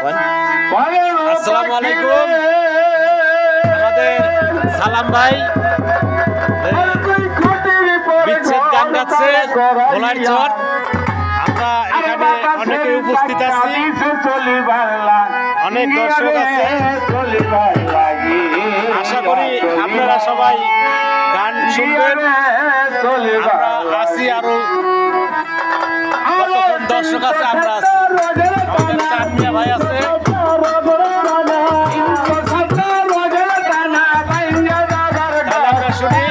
আসসালামু আলাইকুম। আমাদের সালাম ভাই বিচ্ছেদ গান গাচ্ছে ভোলার চর। আমরা এখানে অনেকে উপস্থিত আছি, অনেক দর্শক আছে। আশা করি আপনারা সবাই গান শুনবেন। আমরা আছি, আরো কতক্ষণ দর্শক আছে আমরা আছি। আমাদের চাঁদমিয়া ভাই আছে। আমরা শুনি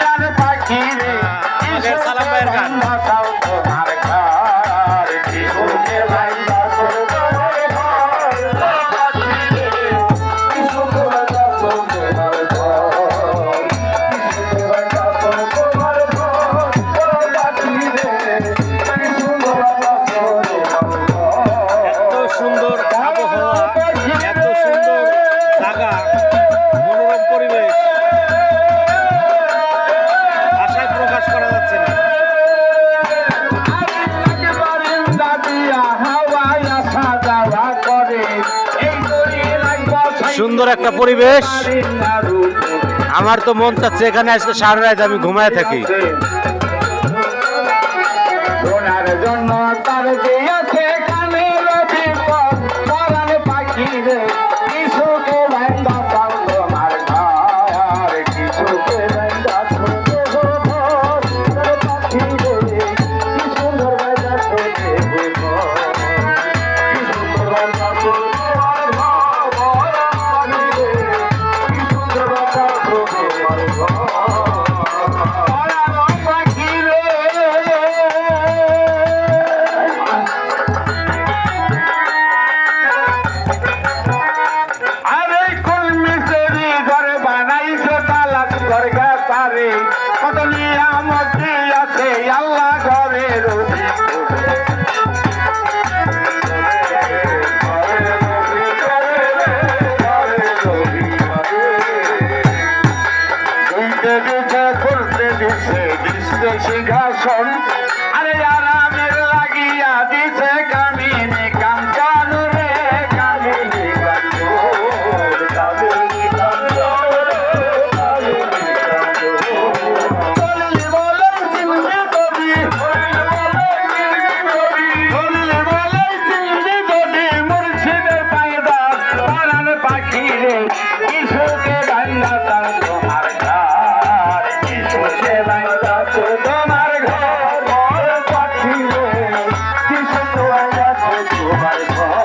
আমাদের সালাম ভাইয়ের গান। সুন্দর একটা পরিবেশ। আমার তো মন চাচ্ছে এখানে আজকে সারা রাত আমি ঘুমায় থাকি। আল্লাহ ঘরের করতে দিছে সিংহাসন। আরে আরামের লাগিয়া দিছে কামিনী কাঞ্চন রে, কামিনী মুর্শিদের পায়দার পারান পাখি রে, কিছুকে বাংলা তার তোমার ঘর, কিছুকে বাংলা তোমার ঘর পাখি রে, কিছুকে বাংলা তোমার ঘর।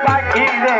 পাখি রে